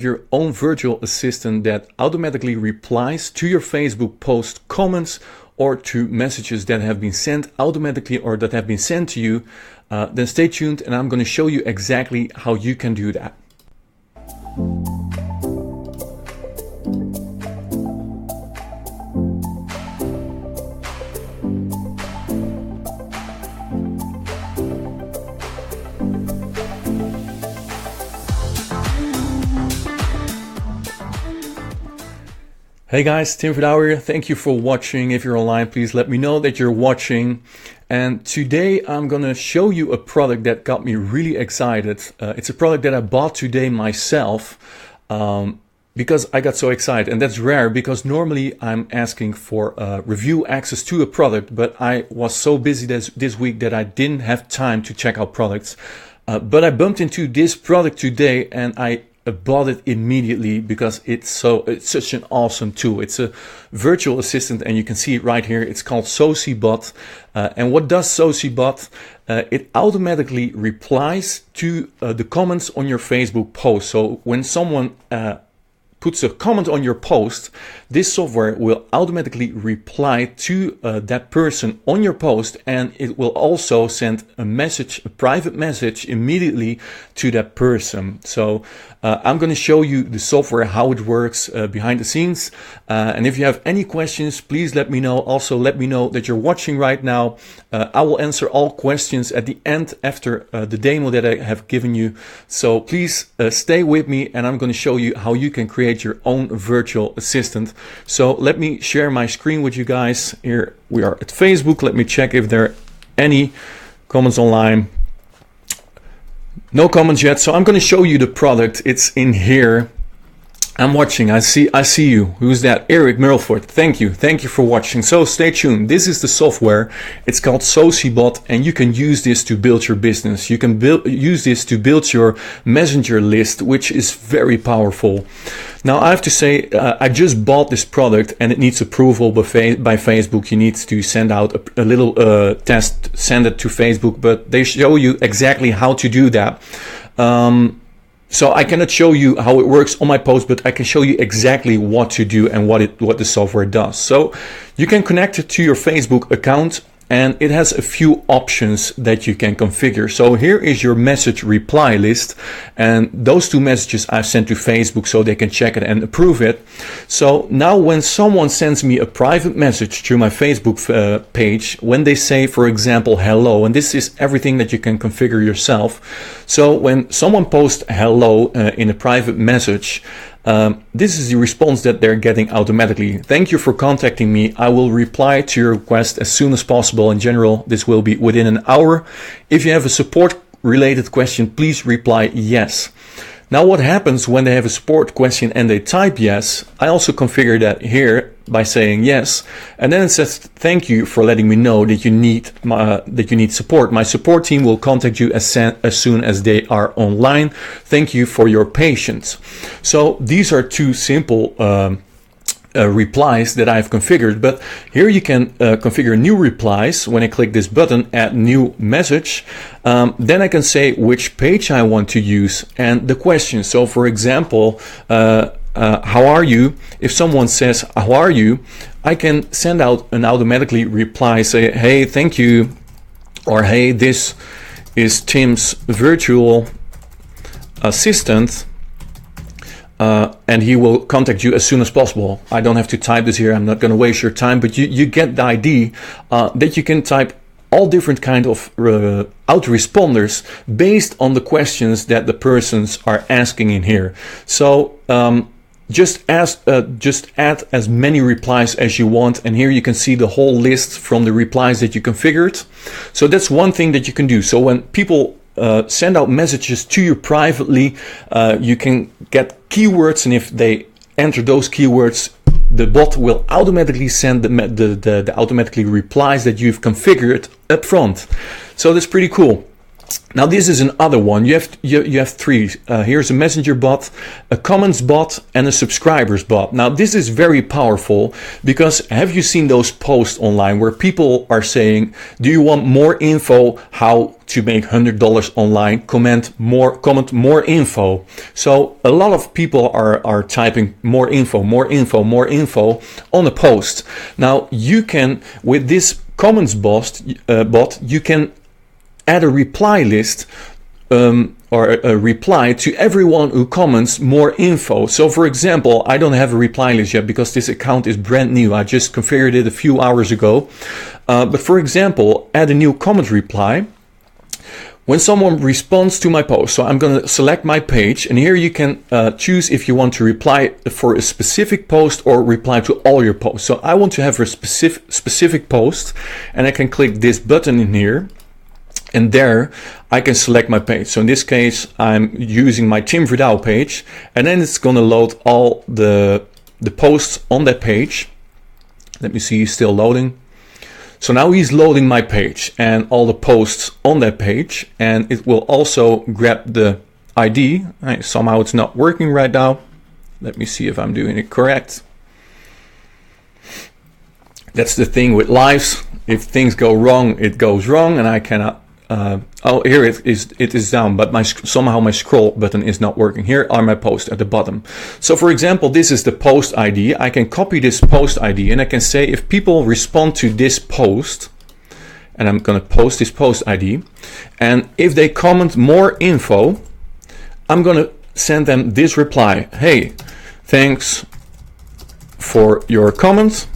your own virtual assistant that automatically replies to your Facebook post comments or to messages that have been sent automatically or that have been sent to you, then stay tuned and I'm going to show you exactly how you can do that. Hey guys, Tim Verdouw here. Thank you for watching. If you're online, please let me know that you're watching. And today I'm gonna show you a product that got me really excited. It's a product that I bought today myself because I got so excited. And that's rare because normally I'm asking for review access to a product, but I was so busy this week that I didn't have time to check out products. But I bumped into this product today and I bought it immediately because it's such an awesome tool. It's a virtual assistant and you can see it right here. It's called Socibot. And what does Socibot? It automatically replies to the comments on your Facebook post. So when someone puts a comment on your post, this software will automatically reply to that person on your post, and it will also send a message, a private message immediately to that person. So I'm going to show you the software, how it works behind the scenes. And if you have any questions, please let me know. Also, let me know that you're watching right now. I will answer all questions at the end after the demo that I have given you. So please stay with me and I'm going to show you how you can create your own virtual assistant. So let me share my screen with you guys. Here we are at Facebook. Let me check if there are any comments online. No comments yet. So I'm going to show you the product. It's in here. I'm watching. I see you. Who's that? Eric Merlford. Thank you for watching. So stay tuned. This is the software. It's called Socibot, and you can use this to build your business. You can use this to build your messenger list, which is very powerful. Now I have to say, I just bought this product and it needs approval by Facebook. You need to send out a little test, send it to Facebook, but they show you exactly how to do that. So I cannot show you how it works on my post, but I can show you exactly what to do and what the software does. So you can connect it to your Facebook account and it has a few options that you can configure. So here is your message reply list, and those two messages I've sent to Facebook so they can check it and approve it. So now when someone sends me a private message through my Facebook page, when they say, for example, hello, and this is everything that you can configure yourself. So when someone posts hello in a private message, this is the response that they're getting automatically. Thank you for contacting me. I will reply to your request as soon as possible. In general, this will be within an hour. If you have a support related question, please reply yes. Now what happens when they have a support question and they type yes? I also configure that here by saying yes, and then it says thank you for letting me know that you need support. My support team will contact you as soon as they are online. Thank you for your patience. So these are two simple replies that I've configured, but here you can configure new replies. When I click this button, add new message, then I can say which page I want to use and the question. So for example, how are you? If someone says how are you, I can send out an automatically reply, say hey, thank you, or hey, this is Tim's virtual assistant, and he will contact you as soon as possible. I don't have to type this here. I'm not going to waste your time, but you get the idea that you can type all different kind of autoresponders based on the questions that the persons are asking in here. So just add as many replies as you want, and here you can see the whole list from the replies that you configured. So that's one thing that you can do. So when people send out messages to you privately, you can get keywords, and if they enter those keywords, the bot will automatically send the automatically replies that you've configured up front. So that's pretty cool. Now this is another one. You have three. Here's a messenger bot, a comments bot, and a subscribers bot. Now this is very powerful because have you seen those posts online where people are saying, do you want more info how to make $100 online? Comment more info. So a lot of people are typing more info on a post. Now you can, with this comments bot, you can add a reply list or a reply to everyone who comments more info. So for example, I don't have a reply list yet because this account is brand new. I just configured it a few hours ago. But for example, add a new comment reply when someone responds to my post. So I'm going to select my page, and here you can choose if you want to reply for a specific post or reply to all your posts. So I want to have a specific post, and I can click this button in here. And there I can select my page. So in this case, I'm using my Tim Verdouw page, and then it's going to load all the posts on that page. Let me see, he's still loading. So now he's loading my page and all the posts on that page, and it will also grab the ID. Somehow it's not working right now. Let me see if I'm doing it correct. That's the thing with lives. If things go wrong, it goes wrong, and I cannot. Oh, here it is down, but somehow my scroll button is not working. Here are my posts at the bottom. So for example, this is the post ID. I can copy this post ID, and I can say if people respond to this post, and I'm going to post this post ID, and if they comment more info, I'm going to send them this reply. Hey, thanks for your comment.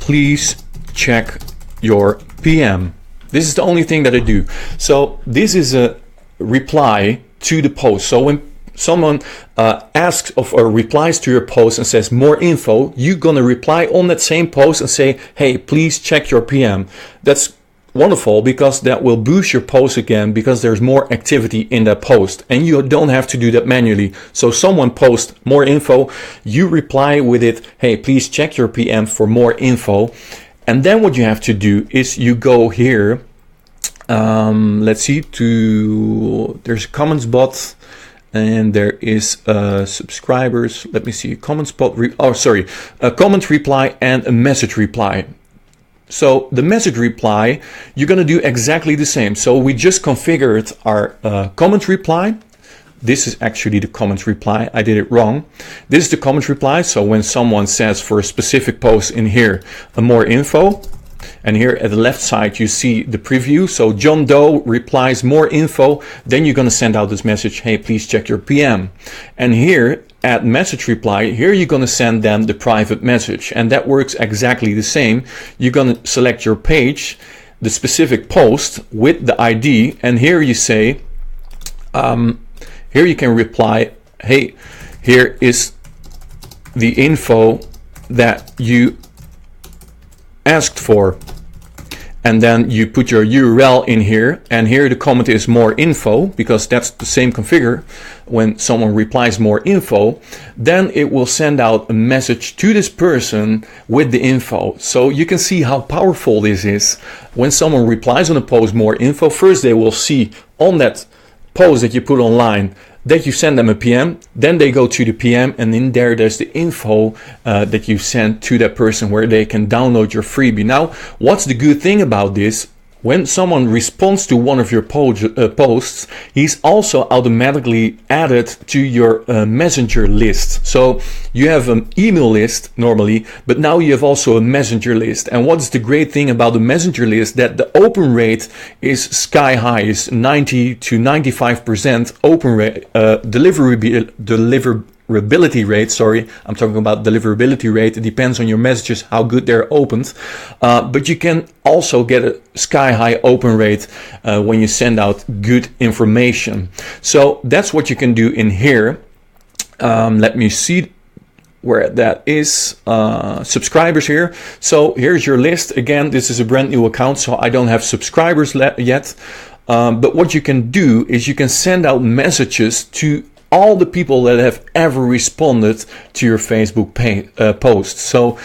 Please check your PM. This is the only thing that I do. So this is a reply to the post. So when someone asks or replies to your post and says more info, you're going to reply on that same post and say, hey, please check your PM. That's wonderful because that will boost your post again because there's more activity in that post, and you don't have to do that manually. So someone posts more info, you reply with it, hey, please check your PM for more info. And then what you have to do is you go here, let's see, there's a comments bot, and there is subscribers. Let me see, comments bot, a comment reply and a message reply. So the message reply, you're going to do exactly the same. So we just configured our comment reply. This is actually the comment reply. I did it wrong. This is the comment reply. So when someone says for a specific post in here, more info, and here at the left side, you see the preview. So John Doe replies more info. Then you're going to send out this message. Hey, please check your PM. And here at message reply, here you're going to send them the private message. And that works exactly the same. You're going to select your page, the specific post with the ID. And here you say, here you can reply, hey, here is the info that you asked for. And then you put your URL in here, and here the comment is more info, because that's the same configure. When someone replies more info, then it will send out a message to this person with the info. So you can see how powerful this is. When someone replies on a post more info, first they will see on that post that you put online that you send them a PM, then they go to the PM, and in there's the info that you sent to that person where they can download your freebie. Now, what's the good thing about this? When someone responds to one of your posts, he's also automatically added to your messenger list. So you have an email list normally, but now you have also a messenger list. And what's the great thing about the messenger list? That the open rate is sky high, is 90 to 95% open rate, deliverability rate, sorry, I'm talking about deliverability rate. It depends on your messages, how good they're opened. But you can also get a sky high open rate when you send out good information. So that's what you can do in here. Let me see where that is. Subscribers here. So here's your list. Again, this is a brand new account, so I don't have subscribers yet. But what you can do is you can send out messages to all the people that have ever responded to your Facebook post. So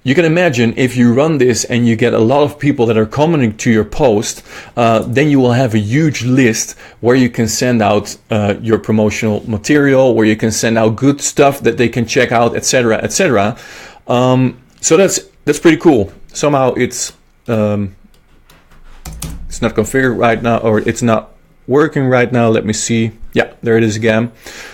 you can imagine if you run this and you get a lot of people that are commenting to your post, then you will have a huge list where you can send out your promotional material, where you can send out good stuff that they can check out, etc., etc. So that's pretty cool. Somehow it's not configured right now, or it's not working right now. Let me see. Yeah, there it is again.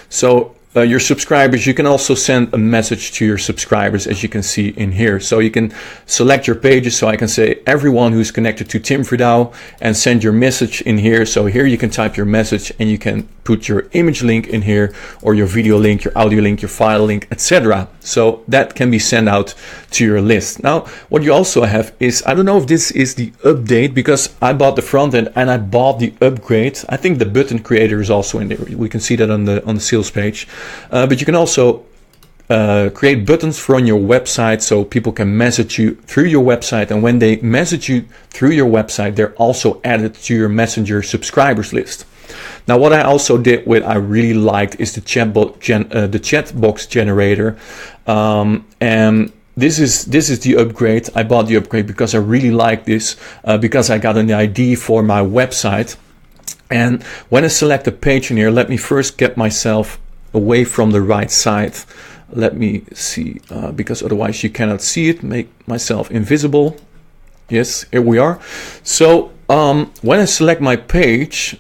So your subscribers, you can also send a message to your subscribers, as you can see in here. So you can select your pages. So I can say everyone who's connected to Tim Verdouw, and send your message in here. So here you can type your message and you can put your image link in here, or your video link, your audio link, your file link, etc. So that can be sent out to your list. Now, what you also have is, I don't know if this is the update, because I bought the front end and I bought the upgrade. I think the button creator is also in there. We can see that on the sales page. But you can also create buttons from your website, so people can message you through your website, and when they message you through your website, they're also added to your Messenger subscribers list. Now, what I also did, what I really liked, is the chat box generator, and this is the upgrade. I bought the upgrade because I really like this, because I got an ID for my website. And when I select a page in here, let me first get myself away from the right side. Let me see, because otherwise you cannot see it. Make myself invisible. Yes, here we are. So when I select my page,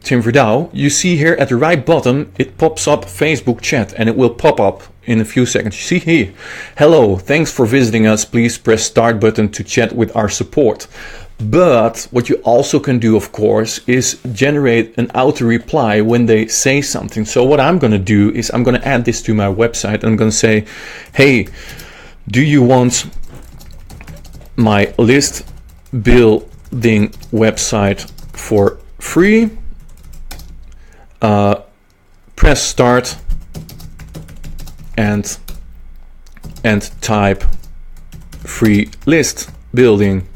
Tim Verdouw, you see here at the right bottom, it pops up Facebook chat, and it will pop up in a few seconds. You see here, hello, thanks for visiting us. Please press start button to chat with our support. But what you also can do, of course, is generate an auto reply when they say something. So what I'm going to do is I'm going to add this to my website, and I'm going to say, hey, do you want my list building website for free? Press start and type free list building,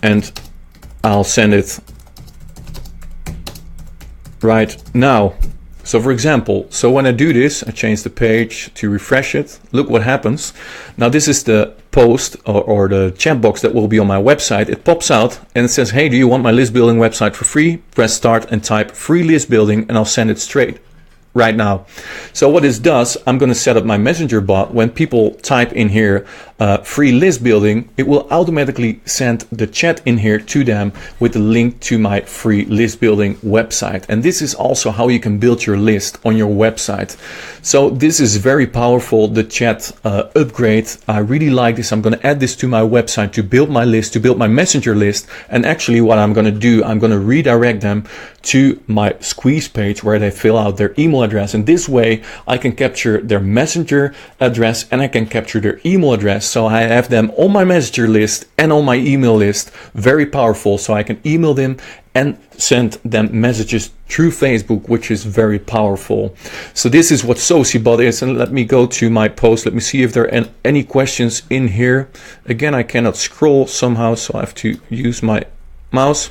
and I'll send it right now. So for example, so when I do this, I change the page to refresh it. Look what happens. Now this is the post or the chat box that will be on my website. It pops out and it says, hey, do you want my list building website for free? Press start and type free list building, and I'll send it straight right now. So what this does, I'm going to set up my messenger bot. When people type in here free list building, it will automatically send the chat in here to them with the link to my free list building website. And this is also how you can build your list on your website. So this is very powerful, the chat upgrade. I really like this. I'm going to add this to my website to build my list, to build my messenger list. And actually what I'm going to do, I'm going to redirect them to my squeeze page where they fill out their email address. And this way I can capture their messenger address and I can capture their email address. So I have them on my messenger list and on my email list. Very powerful. So I can email them and send them messages through Facebook, which is very powerful. So this is what Socibot is. And let me go to my post. Let me see if there are any questions in here. Again, I cannot scroll somehow, so I have to use my mouse.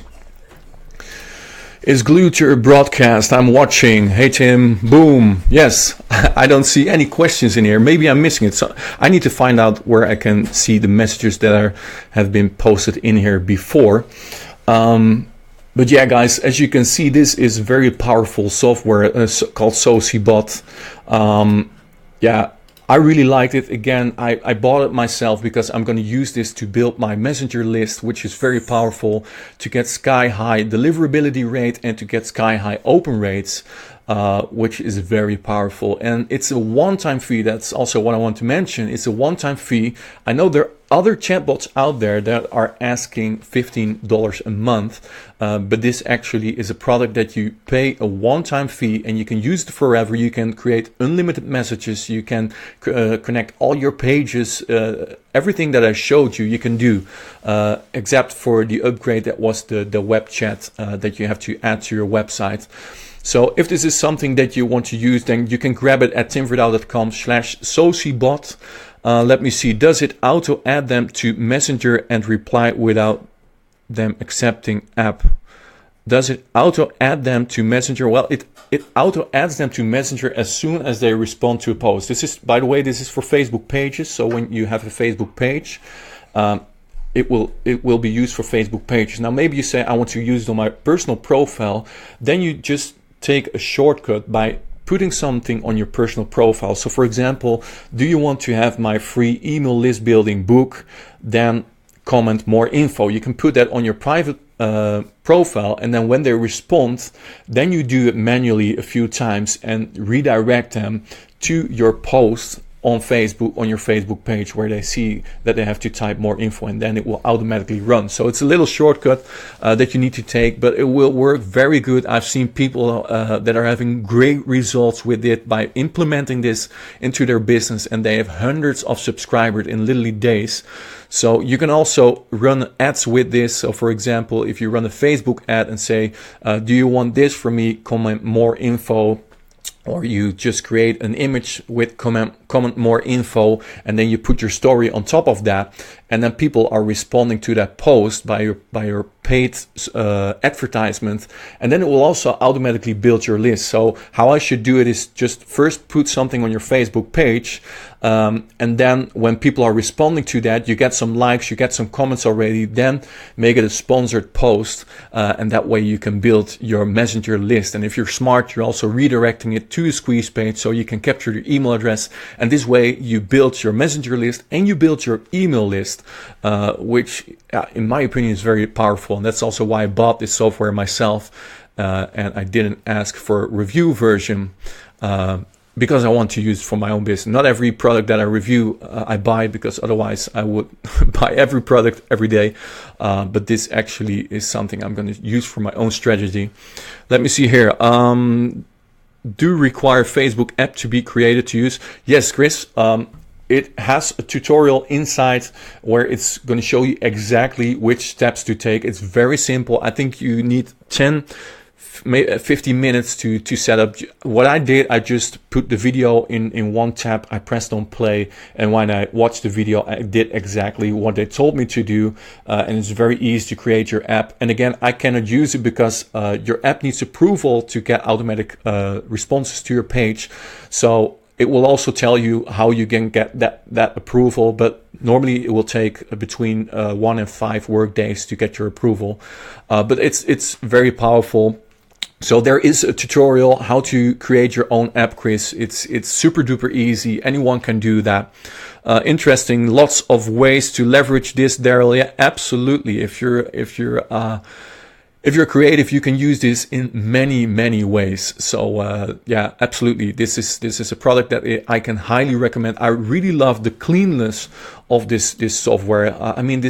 Is glued to your broadcast. I'm watching. Hey Tim, boom. Yes, I don't see any questions in here. Maybe I'm missing it. So I need to find out where I can see the messages that have been posted in here before. But yeah, guys, as you can see, this is very powerful software called Socibot. Yeah, I really liked it. Again, I bought it myself because I'm going to use this to build my messenger list, which is very powerful, to get sky high deliverability rate and to get sky high open rates, which is very powerful. And it's a one-time fee. That's also what I want to mention. It's a one-time fee. I know there are other chatbots out there that are asking $15 a month, but this actually is a product that you pay a one-time fee and you can use it forever. You can create unlimited messages. You can connect all your pages. Everything that I showed you, you can do, except for the upgrade that was the web chat that you have to add to your website. So if this is something that you want to use, then you can grab it at timverdouw.com/Socibot. Let me see, does it auto add them to Messenger and reply without them accepting app? Does it auto add them to Messenger? Well, it auto adds them to Messenger as soon as they respond to a post. This is, by the way, this is for Facebook pages. So when you have a Facebook page, it will be used for Facebook pages. Now, maybe you say, I want to use it on my personal profile. Then you just take a shortcut by putting something on your personal profile. So for example, do you want to have my free email list building book? Then comment more info. You can put that on your private profile, and then when they respond, then you do it manually a few times and redirect them to your post on Facebook, on your Facebook page, where they see that they have to type more info, and then it will automatically run. So it's a little shortcut that you need to take, but it will work very good. I've seen people that are having great results with it by implementing this into their business, and they have hundreds of subscribers in literally days. So you can also run ads with this. So for example, if you run a Facebook ad and say, do you want this from me? Comment more info. Or you just create an image with comment more info, and then you put your story on top of that, and then people are responding to that post by your paid advertisement, and then it will also automatically build your list. So how I should do it is just first put something on your Facebook page, and then when people are responding to that, you get some likes, you get some comments already, then make it a sponsored post, and that way you can build your Messenger list. And if you're smart, you're also redirecting it to a squeeze page, so you can capture your email address, and this way you build your Messenger list and you build your email list, which in my opinion is very powerful. And that's also why I bought this software myself, and I didn't ask for a review version, because I want to use it for my own business. Not every product that I review I buy, because otherwise I would buy every product every day, but this actually is something I'm going to use for my own strategy. Let me see here. Do require Facebook app to be created to use? Yes, Chris. It has a tutorial inside where it's going to show you exactly which steps to take. It's very simple. I think you need 15 minutes to set up. What I did, I just put the video in one tab, I pressed on play, and when I watched the video, I did exactly what they told me to do, and it's very easy to create your app. And again, I cannot use it because your app needs approval to get automatic responses to your page. So it will also tell you how you can get that approval, but normally it will take between 1 and 5 work days to get your approval. But it's very powerful. So there is a tutorial how to create your own app, Chris. It's super duper easy. Anyone can do that. Interesting. Lots of ways to leverage this, Daryl. Yeah, absolutely. If you're creative, you can use this in many ways. So yeah, absolutely. This is a product that I can highly recommend. I really love the cleanness of this software. I mean,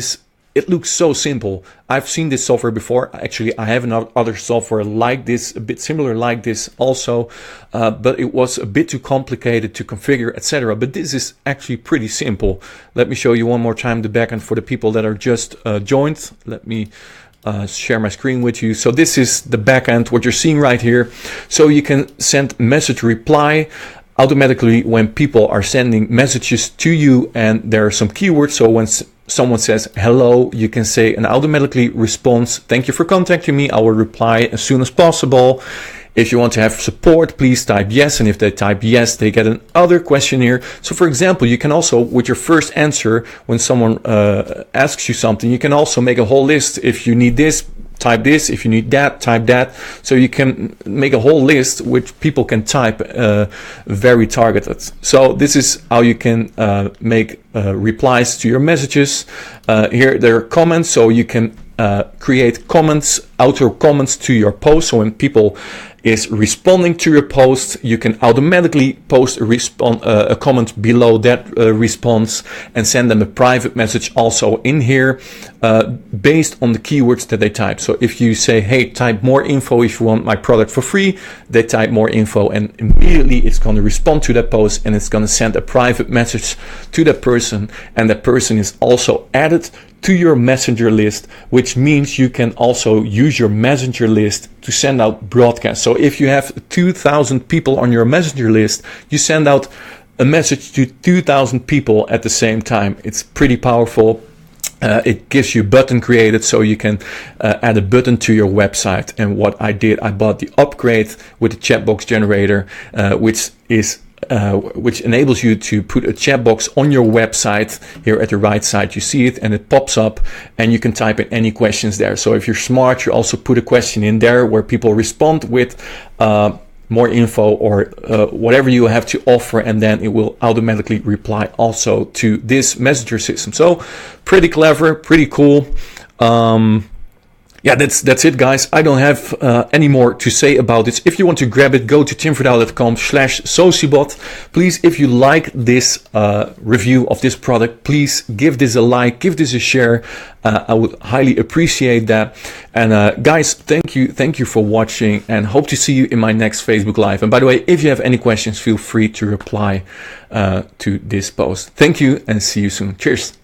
it looks so simple. I've seen this software before. Actually, I have another software like this, a bit similar like this also, but it was a bit too complicated to configure, etc. But this is actually pretty simple. Let me show you one more time the backend for the people that are just joined. Let me share my screen with you. So this is the backend, what you're seeing right here. So you can send message reply automatically when people are sending messages to you, and there are some keywords. So when someone says hello, you can say an automatically response, thank you for contacting me, I will reply as soon as possible. If you want to have support, please type yes, and if they type yes, they get another questionnaire. So for example, you can also, with your first answer, when someone asks you something, you can also make a whole list. If you need this, type this. If you need that, type that. So you can make a whole list which people can type, very targeted. So this is how you can make replies to your messages. Here there are comments, so you can create comments, auto comments to your post. So when people is responding to your post, you can automatically post a comment below that response and send them a private message also in here based on the keywords that they type. So if you say, hey, type more info if you want my product for free, they type more info, and immediately it's going to respond to that post, and it's going to send a private message to that person, and that person is also added to your messenger list, which means you can also use your messenger list to send out broadcasts. So if you have 2,000 people on your messenger list, you send out a message to 2,000 people at the same time. It's pretty powerful. It gives you a button created, so you can add a button to your website. And what I did, I bought the upgrade with the chat box generator, which enables you to put a chat box on your website. Here at the right side you see it, and it pops up, and you can type in any questions there. So if you're smart, you also put a question in there where people respond with more info or whatever you have to offer, and then it will automatically reply also to this messenger system. So pretty clever, pretty cool. Yeah, that's it, guys. I don't have any more to say about this. If you want to grab it, go to timverdouw.com/Socibot. Please, if you like this review of this product, please give this a like, give this a share. I would highly appreciate that. And guys, thank you for watching, and hope to see you in my next Facebook Live. And by the way, if you have any questions, feel free to reply to this post. Thank you, and see you soon. Cheers.